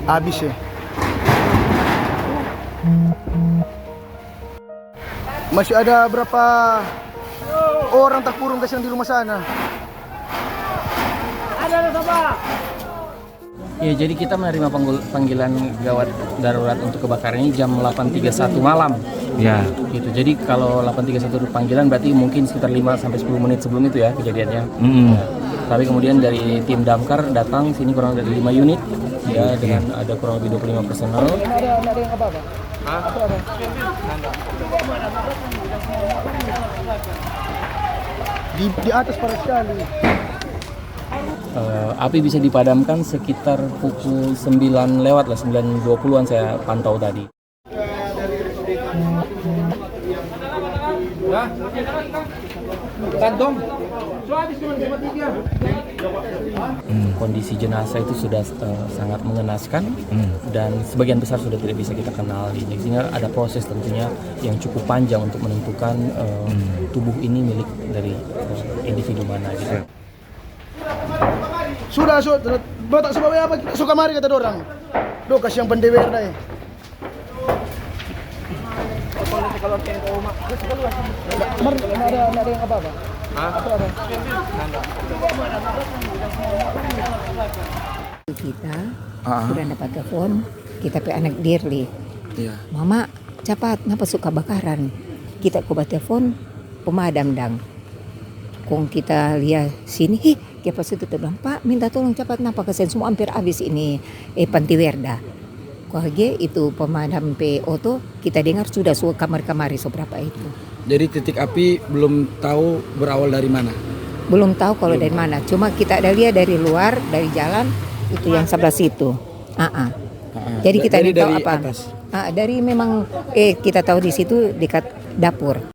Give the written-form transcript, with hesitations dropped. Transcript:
Habis ya. Masih ada berapa orang terkurung guys yang di rumah sana? Ya, jadi kita menerima panggilan gawat darurat untuk kebakaran ini jam 8.31 malam. Ya. Gitu. Jadi kalau 8.31 panggilan berarti mungkin sekitar 5 sampai 10 menit sebelum itu ya kejadiannya. Ya. Tapi kemudian dari tim damkar datang sini kurang dari 5 unit ya dengan ada kurang lebih 25 personel. Ada yang apa-apa? Di atas parah sekali. Api bisa dipadamkan sekitar pukul 9 lewat lah, 9.20-an saya pantau tadi. Kantong. Kondisi jenazah itu sudah sangat mengenaskan dan sebagian besar sudah tidak bisa kita kenali. Sehingga ada proses tentunya yang cukup panjang untuk menentukan tubuh ini milik dari individu mana gitu. Sudah, tak sebabnya apa kita suka mari kata dorang. Duh, kasih yang pendewer dah. Ada yang apa-apa? Kita sudah dapat telepon, kita pe anak Dirli. Iya. Mama, cepat, ngapa suka bakaran? Kita coba telepon pemadam dang. Kung kita lihat sini, kita pas itu bilang, Pak, minta tolong cepat, napa kasihan semua hampir habis ini Pantiwerda. Kuhage itu pemadam PO kita dengar sudah kamar-kamari seberapa itu. Jadi titik api belum tahu berawal dari mana? Belum tahu kalau dari mana, cuma kita ada lihat dari luar, dari jalan, itu yang sebelah situ. Jadi kita dari tahu apa? atas. Dari memang kita tahu di situ dekat dapur.